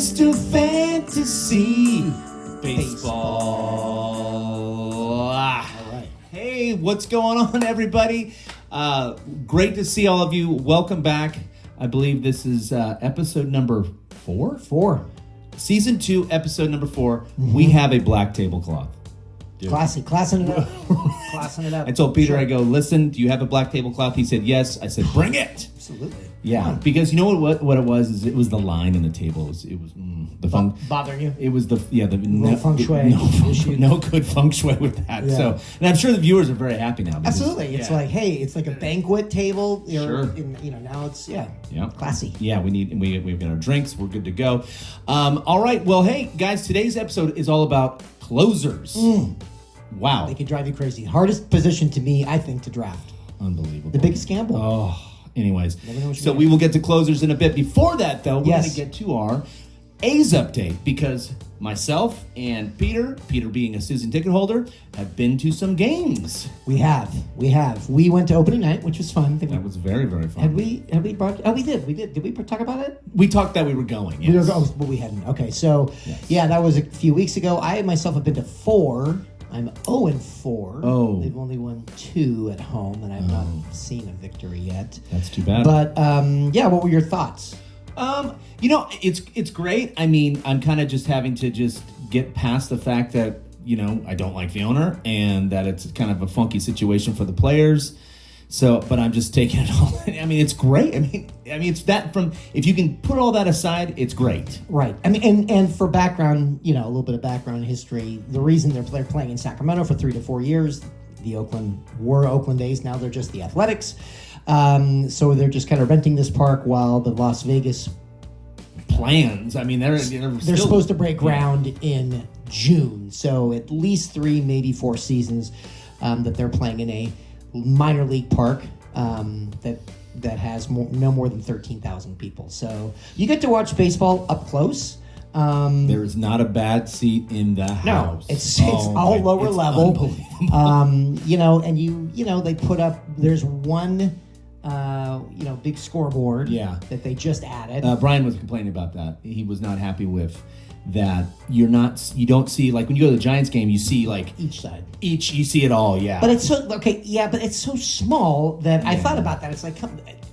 Mr. Fantasy Baseball. All right. Hey, what's going on, everybody? Great to see all of you. Welcome back. I believe this is episode number 4? 4. Season 2, episode number 4. We have a black tablecloth. Classy. Classing it up. Classing it up. I told Peter, I go, listen, do you have a black tablecloth? He said, yes. I said, bring it. Absolutely. Yeah, because you know what it was? Is it was the line in the table. It was the feng. Bothering you? It was the feng shui no good feng shui with that. Yeah. So, and I'm sure the viewers are very happy now. Because, Absolutely. It's like, hey, it's like a banquet table. Sure. Now it's classy. Yeah, we've got our drinks. We're good to go. All right. Well, hey guys, today's episode is all about closers. Wow, They can drive you crazy. Hardest position to me, I think, to draft. unbelievable. The biggest gamble. Oh. Anyways, so mean. we will get to closers in a bit. Before that, though, we're Yes. going to get to our A's update because myself and Peter being a season ticket holder, have been to some games. We have. We went to opening night, which was fun. That was very, very fun. Had we brought? Oh, we did. Did we talk about it? We talked that we were going. Yes. But we hadn't. Okay, so Yes. yeah, that was a few weeks ago. I myself have been to 4. I'm 0-4. Oh. They've only won 2 at home, and I've not seen a victory yet. That's too bad. But what were your thoughts? It's great. I mean, I'm kind of just having to just get past the fact that, I don't like the owner and that it's kind of a funky situation for the players. So, but I'm just taking it all in. I mean, it's great. I mean, it's that if you can put all that aside, it's great. Right. I mean, and for background, a little bit of background history, the reason they're playing in Sacramento for 3 to 4 years, the Oakland A's, now they're just the Athletics. So they're just kind of renting this park while the Las Vegas Plans. I mean, they're supposed to break ground in June. So at least 3, maybe 4 seasons that they're playing in a minor league park that has no more than 13,000 people. So you get to watch baseball up close. There is not a bad seat in the house. No, it's all lower level. Unbelievable. And they put up. There's one, big scoreboard. That they just added. Brian was complaining about that. He was not happy with that. You don't see, like when you go to the Giants game, you see like each side. You see it all. Yeah. But it's so okay. Yeah, but it's so small that I thought about that. It's like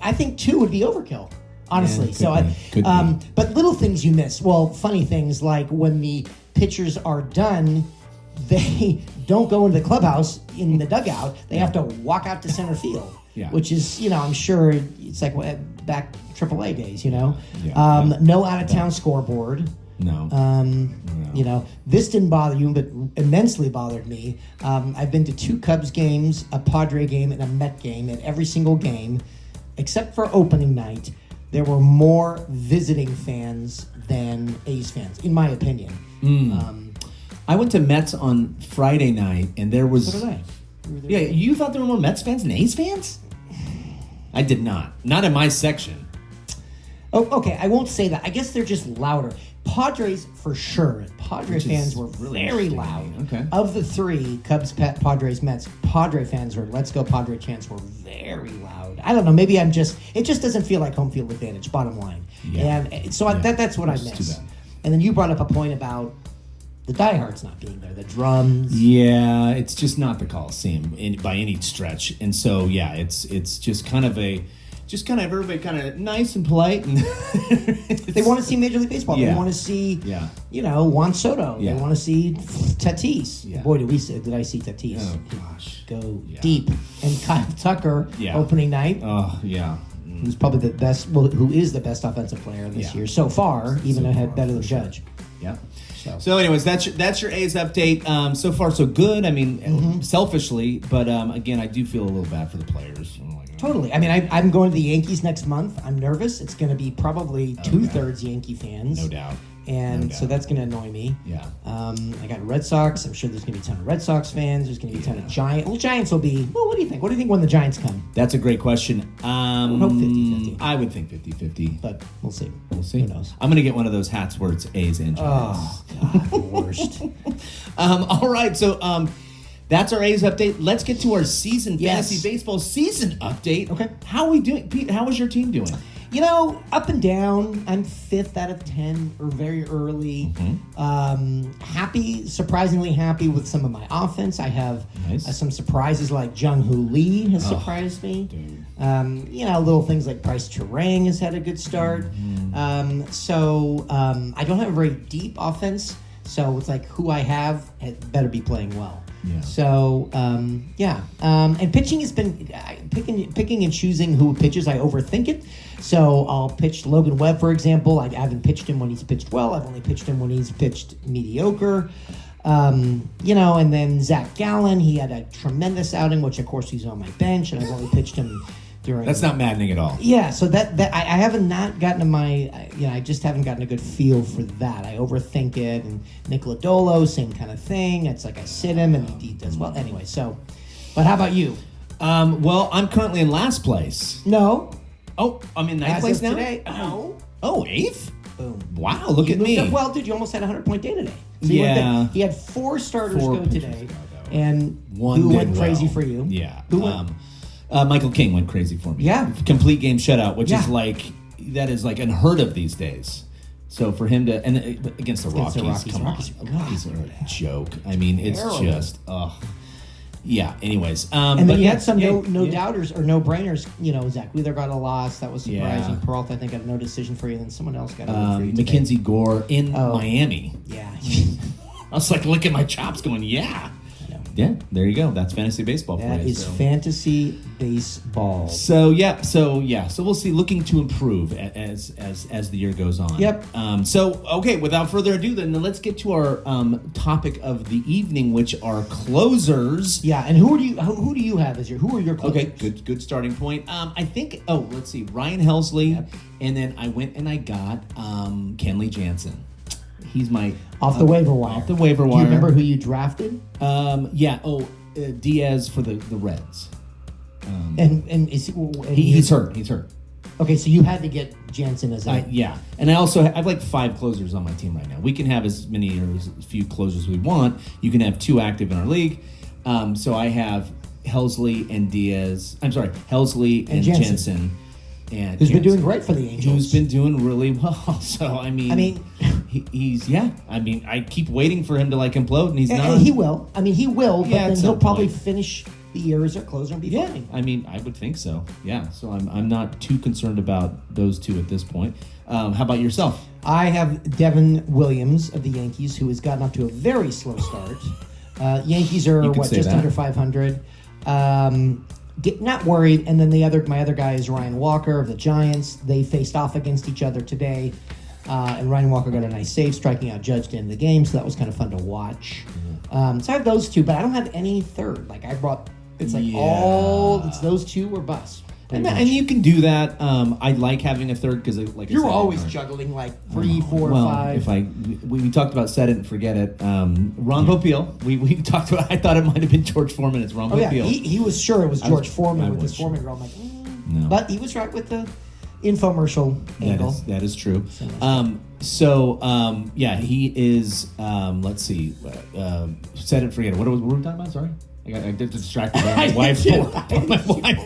I think 2 would be overkill. Honestly, could be. But little things you miss. Well, funny things like when the pitchers are done, they don't go into the clubhouse in the dugout. They have to walk out to center field. Yeah. Which is, I'm sure it's like back AAA days. No out of town scoreboard. No. This didn't bother you, but immensely bothered me. I've been to 2 Cubs games, a Padre game, and a Met game. And every single game, except for opening night, there were more visiting fans than A's fans, in my opinion. I went to Mets on Friday night, and there was... So did I. Yeah, you thought there were more Mets fans than A's fans? I did not. Not in my section. Oh, okay. I won't say that. I guess they're just louder. Padres, for sure. Padre fans were very loud. Okay. Of the 3, Cubs, Padres, Mets, Padre fans or Let's Go Padre chants were very loud. I don't know. Maybe it just doesn't feel like home field advantage, bottom line. Yeah. And so that's what I miss. And then you brought up a point about the diehards not being there, the drums. Yeah, it's just not the Coliseum by any stretch. And so, yeah, it's just kind of everybody kind of nice and polite. And they want to see Major League Baseball. Yeah. They want to see, Juan Soto. Yeah. They want to see Tatis. Yeah. Boy, did I see Tatis. Oh, gosh. Go deep. And Kyle Tucker, opening night. Oh, yeah. Who's probably the best, who is the best offensive player this year so far, even better than Judge. Yeah. So anyways, that's your A's update. So far, so good. I mean, selfishly, but again, I do feel a little bad for the players. Totally. I mean, I'm going to the Yankees next month. I'm nervous. It's going to be probably 2/3 Yankee fans. No doubt. And so that's going to annoy me. Yeah. I got Red Sox. I'm sure there's going to be a ton of Red Sox fans. There's going to be a ton of Giants. Well, Giants will be, what do you think? What do you think when the Giants come? That's a great question. I hope 50-50. I would think 50-50. But we'll see. Who knows? I'm going to get one of those hats where it's A's and Giants. Oh, God, the worst. All right, so that's our A's update. Let's get to our fantasy baseball season update. Okay. How are we doing? Pete, how is your team doing? Up and down. I'm 5th out of 10 or very early. Surprisingly happy with some of my offense. I have some surprises like Jung-Hoo Lee has surprised me. Little things like Bryce Terang has had a good start. I don't have a very deep offense, so it's like who I have better be playing well. Yeah. So, and pitching has been picking and choosing who pitches. I overthink it. So I'll pitch Logan Webb, for example. I haven't pitched him when he's pitched well. I've only pitched him when he's pitched mediocre. And then Zach Gallen, he had a tremendous outing, which of course he's on my bench, and I've only pitched him during. That's not maddening at all. Yeah, so that I haven't not gotten to I just haven't gotten a good feel for that. I overthink it, and Nick Lodolo, same kind of thing. It's like I sit him and he does well. Anyway, but how about you? Well, I'm currently in last place. No. Oh, I'm in ninth place now? Today? No. Oh, 8th? Boom. Wow, look at me. Well, dude, you almost had a 100-point day today. So he had 4 starters go today, and one who went did crazy well. for you? Yeah. Who went? Michael King went crazy for me. Yeah. Complete game shutout, which is that is like unheard of these days. So for him to, and against the Rockies, come on. Rockies are a joke. I mean, it's just, yeah, anyways. And then you had some no-doubters or no-brainers. Zach Wheeler got a loss. That was surprising. Yeah. Peralta, I think, got a no decision for you. And then someone else got a win for you today. Mackenzie Gore in Miami. Yeah. I was like licking my chops going, yeah. Yeah, there you go. That's fantasy baseball for you. That is fantasy baseball. So we'll see. Looking to improve as the year goes on. Yep. Without further ado, then let's get to our topic of the evening, which are closers. Yeah, and who do you have as who are your closers? Okay, good starting point. I think. Oh, let's see, Ryan Helsley, and then I went and I got Kenley Jansen. He's my off the waiver wire. Off the waiver wire. Do you remember who you drafted? Diaz for the Reds. And he's hurt. He's hurt. Okay, so you had to get Jansen as a yeah, and I have like 5 closers on my team right now. We can have as many or as few closers we want. You can have 2 active in our league. So I have Helsley and Diaz. I'm sorry, Helsley and Jansen. And who's been doing great for the Angels. Who's been doing really well. So I mean, he's I keep waiting for him to like implode, and he's not. And he will. He will. But then he'll probably point. Finish the year as a closer and be fine. I would think so. Yeah. So I'm not too concerned about those 2 at this point. How about yourself? I have Devin Williams of the Yankees, who has gotten off to a very slow start. Yankees are just under 500. Not worried. And then my other guy is Ryan Walker of the Giants. They faced off against each other today, and Ryan Walker got a nice save, striking out Judge to end the game. So that was kind of fun to watch. So I have those 2, but I don't have any third. Like I brought, it's those 2 or bust. And you can do that. I like having a third because, like you're always juggling like 3, 4, 5. We talked about set it and forget it. Ron Popeil. We talked about. I thought it might have been George Foreman. It's Ron Popeil. Yeah, he was sure it was George Foreman with his Foreman role. I'm like, no. But he was right with the infomercial angle. That is true. He is. Let's see. Set it, forget it. What were we talking about? Sorry. I get distracted by my wife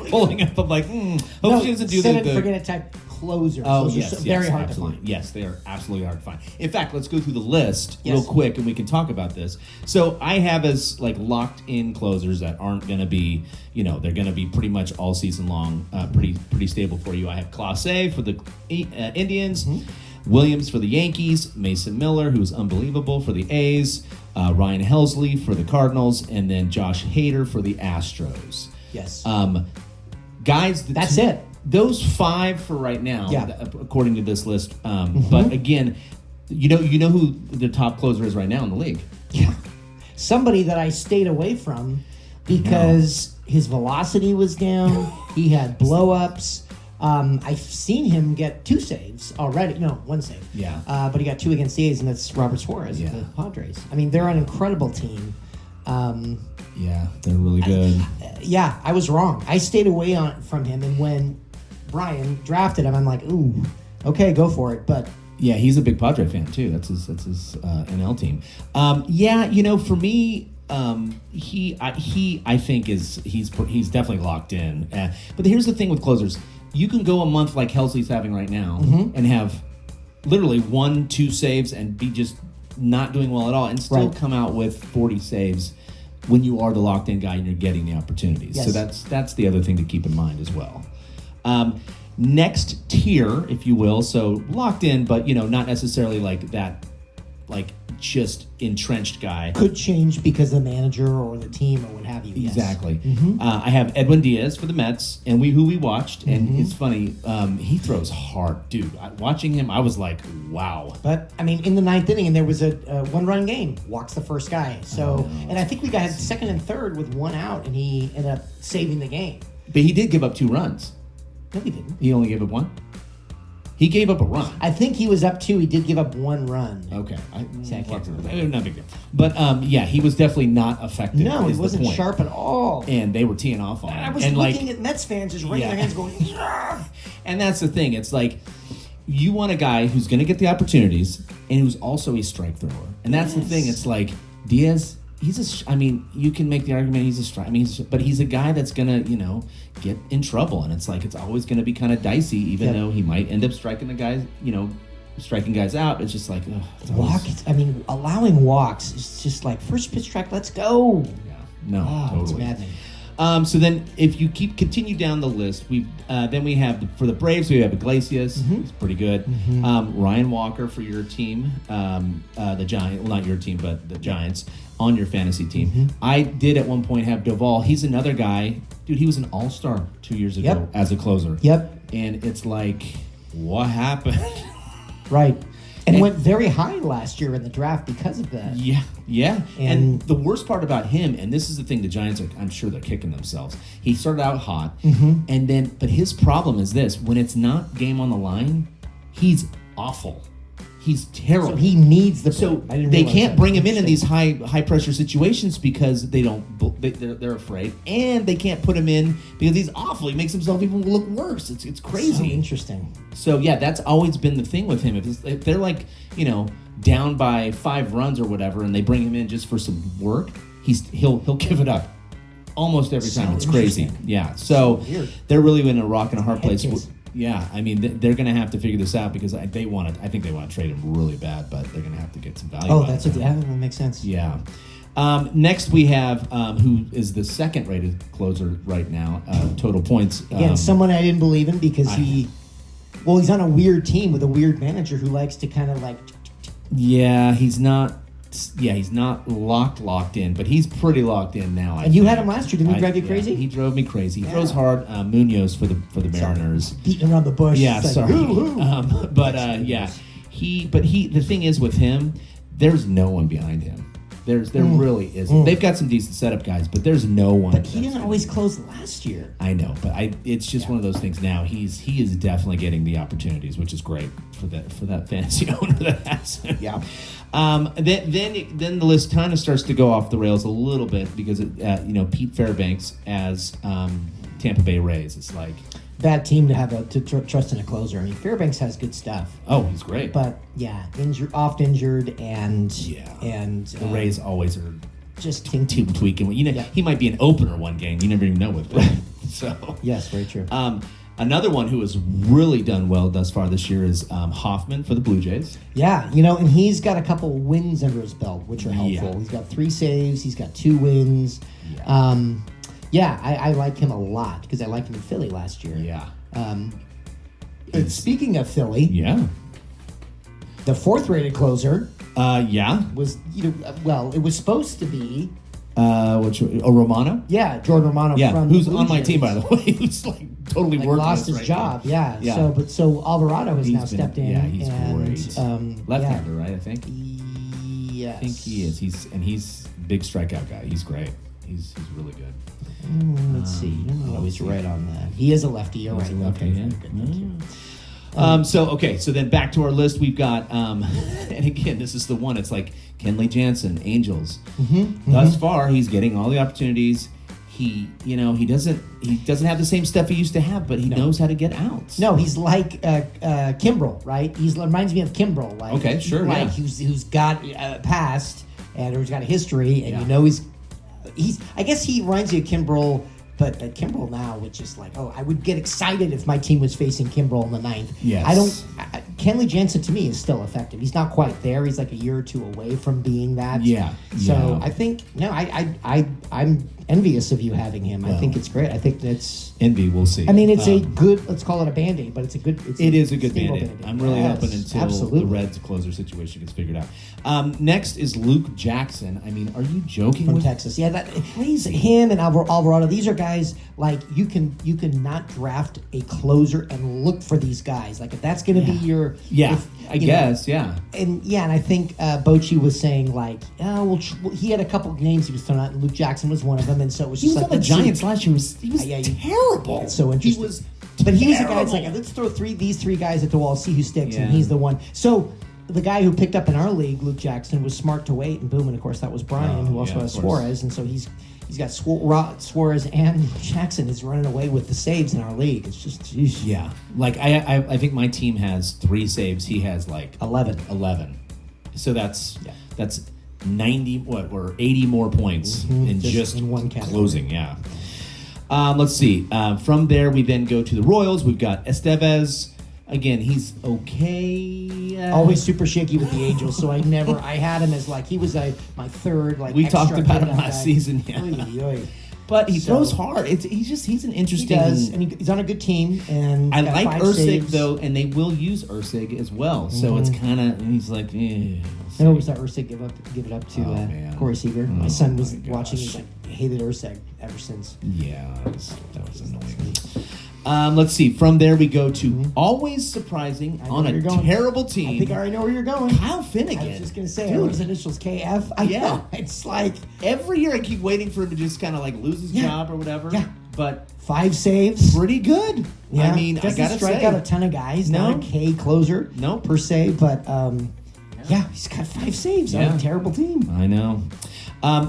pulling up. I'm like, hope she doesn't do set it, forget it type closers. Oh, Those are very hard to find. Yes, they are absolutely hard to find. In fact, let's go through the list real quick, and we can talk about this. So I have as like locked in closers that aren't going to be, they're going to be pretty much all season long, pretty stable for you. I have Clase for the Indians. Williams for the Yankees, Mason Miller, who's unbelievable for the A's, Ryan Helsley for the Cardinals, and then Josh Hader for the Astros. Yes. Guys, that's it. Those 5 for right now, according to this list. But again, you know who the top closer is right now in the league. Yeah. Somebody that I stayed away from because his velocity was down. He had blow-ups. I've seen him get 2 saves already. No, 1 save. Yeah. But he got 2 against the A's, and that's Robert Suarez of the Padres. They're an incredible team. Yeah, they're really good. I was wrong. I stayed away from him, and when Brian drafted him, I'm like, ooh, okay, go for it. But yeah, he's a big Padre fan too. That's his NL team. For me, I think he's definitely locked in. But here's the thing with closers. you can go a month like Helsley's having right now and have literally 1-2 saves and be just not doing well at all and still come out with 40 saves when you are the locked-in guy and you're getting the opportunities. Yes. So that's the other thing to keep in mind as well. Next tier, if you will, so locked in, but not necessarily like that, like just entrenched guy. Could change because of the manager or the team or what have you. Yes. Exactly. I have Edwin Diaz for the Mets, and who we watched, and it's funny. He throws hard, dude. Watching him, I was like, wow. But I mean, in the ninth inning, and there was a one-run game. Walks the first guy. So, and I think we got second and third with one out, and he ended up saving the game. But he did give up 2 runs. No, he didn't. He only gave up 1. He gave up a run. I think he was up 2. He did give up 1 run. Okay. Exactly. Not big deal. But yeah, he was definitely not effective. No, he is the wasn't point. sharp at all. And they were teeing off on him. I was and looking at Mets fans just raising their hands going, yeah. And that's the thing. It's like you want a guy who's going to get the opportunities and who's also a strike thrower. And that's the thing. It's like Diaz, you can make the argument he's a strike. But he's a guy that's going to, get in trouble. And it's like it's always going to be kind of dicey, even though he might end up striking the guys, striking guys out. It's just like allowing walks is just like first pitch strike. Let's go. Yeah, no, totally. It's maddening. So then, if you continue down the list, we have for the Braves we have Iglesias. He's pretty good. Ryan Walker for your team, the Giants. Well, not your team, but the Giants on your fantasy team. I did at one point have Duvall. He's another guy, dude. He was an all-star 2 years ago as a closer. And it's like, what happened? Right. And went very high last year in the draft because of that. Yeah. And the worst part about him, and this is the thing the Giants I'm sure they're kicking themselves. He started out hot, but his problem is this: when it's not game on the line, he's awful. He's terrible. So he needs the. So they can't bring him in these high pressure situations because they're afraid, and they can't put him in because he's awful. He makes himself even look worse. It's crazy. So interesting. So yeah, that's always been the thing with him. If they're like down by 5 runs or whatever, and they bring him in just for some work, he'll give it up almost every time. It's crazy. Yeah. So they're really in a rock and a hard place. Yeah, they're going to have to figure this out because I think they want to trade him really bad, but they're going to have to get some value. Oh, that makes sense. Yeah. Next we have who is the second rated closer right now, total points. Again, someone I didn't believe in because he's on a weird team with a weird manager who likes to kind of like. Yeah, he's not locked in, but he's pretty locked in now. And you had him last year. Didn't he drive you crazy? He drove me crazy. He throws hard. Munoz for the Mariners. Beating around the bush. Yeah, sorry. The thing is with him, there's no one behind him. There really isn't. They've got some decent setup guys, but there's no one. But he didn't always close last year. I know, but it's just one of those things now. He is definitely getting the opportunities, which is great for that fantasy owner that has him. Yeah. Then the list kind of starts to go off the rails a little bit because Pete Fairbanks as Tampa Bay Rays. It's like bad team to have to trust in a closer. Fairbanks has good stuff. Oh, he's great. But yeah, oft injured, and the Rays always are just tweaking. He might be an opener one game. You never even know with that. So yes, very true. Another one who has really done well thus far this year is Hoffman for the Blue Jays. Yeah, and he's got a couple wins under his belt, which are helpful. Yeah. He's got 3 saves. He's got 2 wins. Yeah. I like him a lot because I liked him in Philly last year. Yeah. And speaking of Philly, the 4th-rated closer. Was it was supposed to be. Romano? Yeah, Jordan Romano. Yeah, from who's the on Blue my Jays. team by the way. Who's totally working. Lost his job. Now. Yeah. So Alvarado has now stepped in. Yeah, he's great. Left-hander, right? I think. Yes. I think he is. He's a big strikeout guy. He's great. He's really good. Let's see. I'm always right on that. He is a lefty. You're right. Lefty, okay. Good. So then back to our list, we've got, and again, this is the one. It's like Kenley Jansen, Angels. Thus far, he's getting all the opportunities. He doesn't have the same stuff he used to have, but he knows how to get outs. No, he's like Kimbrel, right? He reminds me of Kimbrel. Like, okay, sure, who's got past and who's got a history, and he's. I guess he reminds you of Kimbrel But Kimbrel now, which is like, I would get excited if my team was facing Kimbrel in the ninth. Yes. Kenley Jansen to me is still effective. He's not quite there. He's like a year or two away from being that. Yeah. So I think I'm envious of you having him. I think it's great. I think that's envy. We'll see. I mean, it's a good. Let's call it a Band-Aid, but it is a good Band-Aid. Band-Aid. I'm really hoping until the Reds closer situation gets figured out. Next is Luke Jackson. I mean, are you joking? From Texas, yeah. He's him and Alvarado. These are guys like you can not draft a closer and look for these guys. Like if that's going to be your I guess. And I think Bochy was saying like, he had a couple names he was throwing out, and Luke Jackson was one of them, and so it was just he was like on the Giants last year. He was terrible. It's so interesting. But he was a guy that's like, let's throw these three guys at the wall, see who sticks, and he's the one. So the guy who picked up in our league, Luke Jackson, was smart to wait, and boom, and of course that was Brian, who also has Suarez, and so he's got Suarez and Jackson is running away with the saves in our league. It's just geez. Like I think my team has 3 saves. He has like 11. So that's 90 or 80 more points in one category. Closing. Let's see. From there, we then go to the Royals. We've got Estevez. Again, he's okay. Always super shaky with the Angels, so I had him as like he was my third. Like we talked about him last season, but he throws hard. He's an interesting. He does, and he's on a good team. And I like Ursig though, and they will use Ursig as well. So it's kind of he's like. I always thought Ursig give it up to Corey Seager. My son was watching. He's like hated Ursig ever since. Yeah, that was annoying. Let's see. From there, we go to always surprising on a terrible team. I think I already know where you're going. Kyle Finnegan. I was just going to say, his initials KF. I know. It's like every year I keep waiting for him to just kind of like lose his job or whatever. Yeah. But 5 saves. Pretty good. Yeah. I mean, I got to strike out a ton of guys. Not a K closer per se, but he's got 5 saves on a terrible team. I know.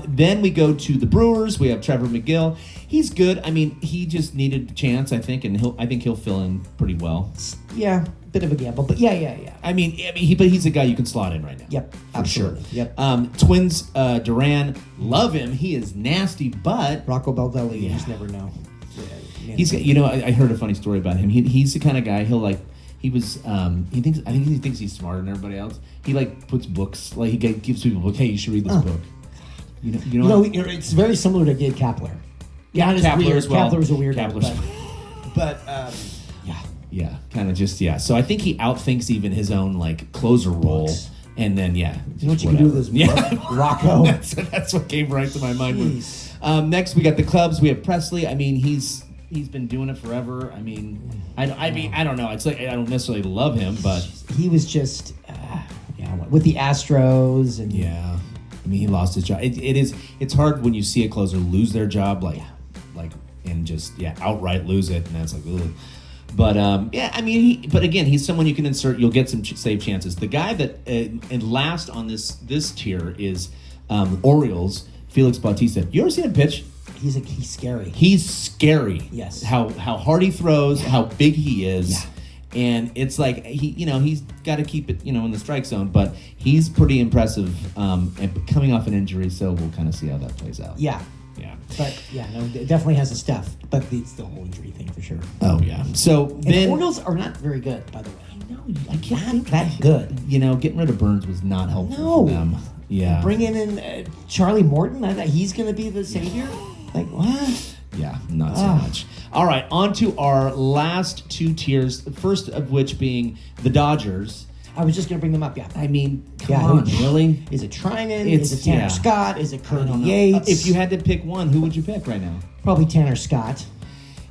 Then we go to the Brewers. We have Trevor McGill. He's good. I mean, he just needed a chance, I think, and I think he'll fill in pretty well. Yeah, bit of a gamble, but yeah. I mean, he's a guy you can slot in right now. Yep, absolutely. Sure. Yep. Twins, Duran, love him. He is nasty, but Rocco Baldelli, you just never know. Yeah, he's got. I heard a funny story about him. He's the kind of guy. He'll like. He was. He thinks he's smarter than everybody else. He like puts books. Like he gives people a book. Hey, you should read this book. You know. It's very similar to Gabe Kapler. Yeah, Kapler as well. Kapler's a weird guy, but kind of just So I think he outthinks even his own like closer role, and then you know what you can do with this Rocco. that's what came right to my mind. Next we got the Cubs. We have Presley. I mean he's been doing it forever. I mean I don't know. It's like I don't necessarily love him, but he was just with the Astros and I mean, he lost his job. It's hard when you see a closer lose their job, and just outright lose it, and that's like, ugh. But I mean, but again, he's someone you can insert. You'll get some save chances. The guy that and last on this tier is Orioles. Felix Bautista. You ever seen him pitch? He's scary. He's scary. Yes. How hard he throws, how big he is. Yeah. And it's like he's got to keep it in the strike zone, but he's pretty impressive and coming off an injury, so we'll kind of see how that plays out. Yeah. But it definitely has a stuff, but it's the whole injury thing for sure. Oh yeah. So then the Orioles are not very good, by the way. I know. I can't not that good. Getting rid of Burns was not helpful for them. Yeah. Bringing in Charlie Morton, I thought he's going to be the savior. Like what? Yeah, not so much. All right, on to our last 2 tiers. The first of which being the Dodgers. I was just going to bring them up. Yeah. I mean, come on, really? Is it Trinan? Is it Tanner Scott? Is it Cody Yates? If you had to pick one, who would you pick right now? Probably Tanner Scott.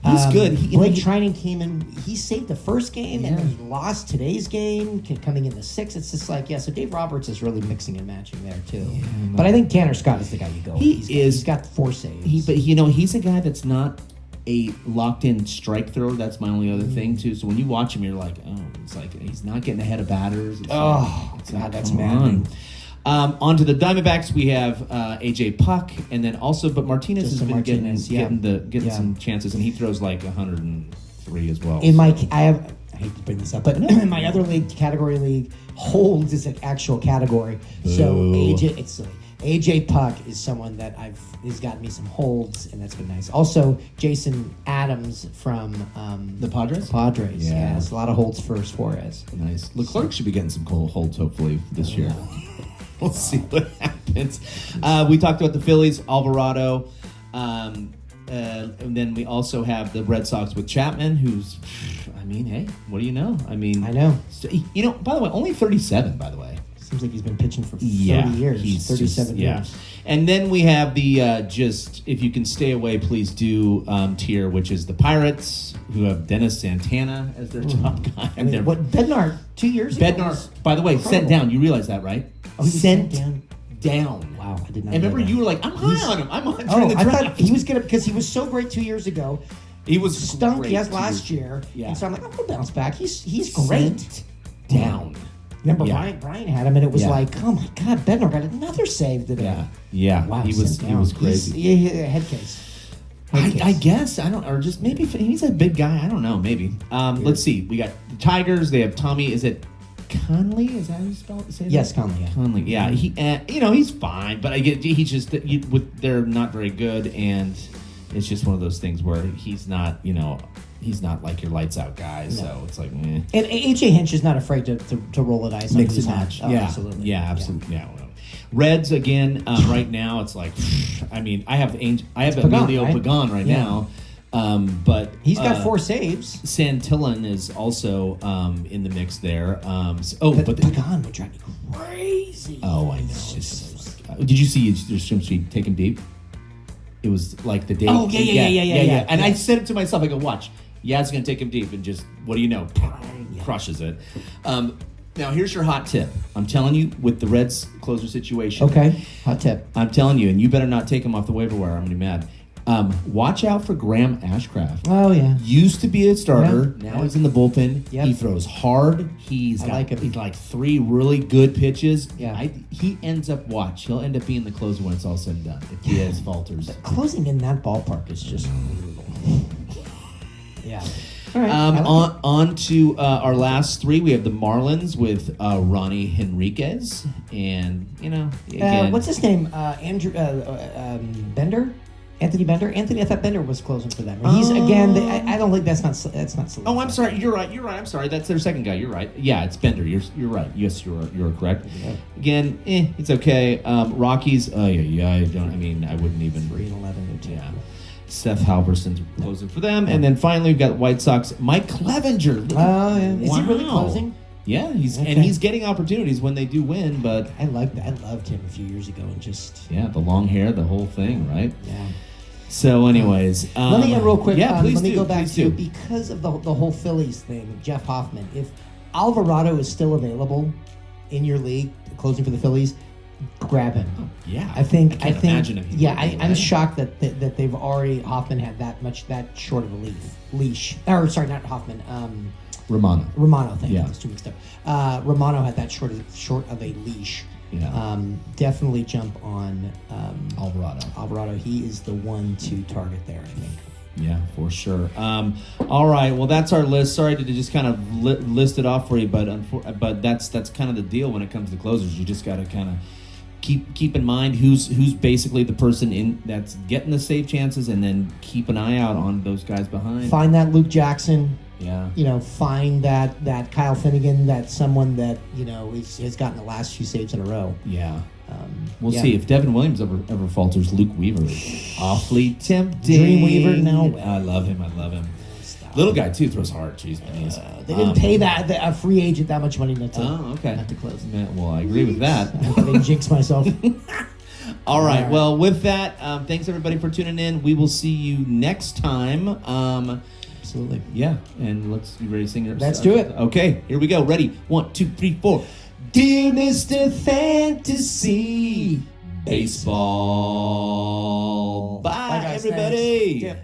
He's good. Blake Trinan came in. He saved the first game, and then he lost today's game, coming in the 6th. It's just like, so Dave Roberts is really mixing and matching there, too. Yeah, but I think Tanner Scott is the guy you go with. He's got 4 saves. But he's a guy that's not a locked-in strike thrower. That's my only other thing, too. So when you watch him, you're like, it's like he's not getting ahead of batters. God, that's maddening. On to the Diamondbacks, we have AJ Puck, and then also, but Martinez has been getting some chances, and he throws like 103 as well. I hate to bring this up, but in my other league, category league, holds is an actual category. Boo. So AJ, it's silly. AJ Puck is someone that has gotten me some holds, and that's been nice. Also, Jason Adams from The Padres? Padres, Yeah. yes. A lot of holds for Suarez. Nice. Leclerc should be getting some cool holds hopefully this year. We'll see what happens. We talked about the Phillies, Alvarado. And then we also have the Red Sox with Chapman, who's, I mean, hey, what do you know? I mean, I know. You know, by the way, only 37, by the way. Seems like he's been pitching for 30 years. He's 37 years. And then we have the just, if you can stay away, please do tier, which is the Pirates, who have Dennis Santana as their top guy. I mean, what Bednar 2 years ago? Bednar, by the way, sent down. You realize that, right? Oh, he was sent down. Down. Wow, I did not. And remember, know that. you were like, "I'm high on him. I'm on Oh, during the I draft." thought he was gonna because he was so great 2 years ago. He was Stunk great yes 2 last years. year. Yeah. And so I'm like, I'm gonna bounce back. He's great. Sent down. Remember Yeah. Brian had him, and it was Yeah. like, oh my God, Bednar got another save today. Yeah. Yeah. Wow, He was crazy. Head case. I guess I don't, or just maybe he's a big guy. I don't know. Maybe. Let's see. We got the Tigers. They have Tommy. Is it Conley? Is that how you spell it? Say that? Yes, Conley. Yeah. Conley. Yeah. He. He's fine, but I get he's just they're not very good, and it's just one of those things where he's not. He's not like your lights out guy. No. So it's like. Eh. And AJ Hinch is not afraid to roll the dice. Mix and match. Oh, yeah. Absolutely. Yeah. Absolutely. Yeah. Reds again. Right now, it's like. I mean, I have Emilio Pagan right now. But he's got 4 saves. Santillan is also in the mix there. But Pagan would drive me crazy. Oh, I know. Did you see your swim street take him deep? It was like the day. Oh yeah. And I said it to myself. I go, watch. It's gonna take him deep, and just what do you know? Crushes it. Now here's your hot tip. I'm telling you, with the Reds closer situation. Okay, hot tip. I'm telling you, and you better not take him off the waiver wire. I'm gonna be mad. Watch out for Graham Ashcraft. Oh yeah. Used to be a starter. Now he's in the bullpen. Yep. He throws hard. He's like 3 really good pitches. Yeah. He ends up He'll end up being the closer when it's all said and done. If he has falters. Closing in that ballpark is just brutal. Yeah. All right. On to our last 3. We have the Marlins with Ronnie Henriquez, and again, what's his name? Andrew Bender. Anthony Bender. I thought Bender was closing for them. He's again. I don't think that's not. Oh, I'm sorry. You're right. I'm sorry. That's their second guy. You're right. Yeah, it's Bender. You're right. Yes, you're correct. Yeah. Again, it's okay. Rockies. I wouldn't even. 3-11. Yeah. Seth Halverson's closing for them, and then finally we've got White Sox. Mike Clevenger. Oh, yeah. Is he really closing? Yeah, he's getting opportunities when they do win, but I like that. I loved him a few years ago, and just the long hair, the whole thing, right? Yeah. So, anyways, let me get real quick. Please let me do, go back please to do. because of the whole Phillies thing. Jeff Hoffman. If Alvarado is still available in your league, closing for the Phillies, grab him. Oh, yeah, I think. Imagine if he I'm shocked that they've already Hoffman had that short of a leash. Or sorry, not Hoffman. Romano. Thank you. That's too mixed up. Romano had that short of a leash. Yeah. Definitely jump on Alvarado. He is the one to target there, I think. Yeah, for sure. All right. Well, that's our list. Sorry to just kind of list it off for you, but that's kind of the deal when it comes to closers. You just got to kind of keep in mind who's basically the person that's getting the save chances, and then keep an eye out on those guys behind. Find that Luke Jackson. Yeah. Find that Kyle Finnegan, that's someone that has gotten the last few saves in a row. Yeah. We'll see if Devin Williams ever falters. Luke Weaver is awfully tempting. Dream Weaver, no. I love him. Stop. Little guy too, throws hard. Jeez, they didn't pay a free agent that much money not to close. Man, well, I agree with that. I didn't jinx myself. All right. Well, with that, thanks everybody for tuning in. We will see you next time. Absolutely. Yeah, and you ready to sing it? Let's do it. Okay, here we go. Ready? 1, 2, 3, 4. Dear Mr. Fantasy Baseball. Bye, guys. everybody. Thanks.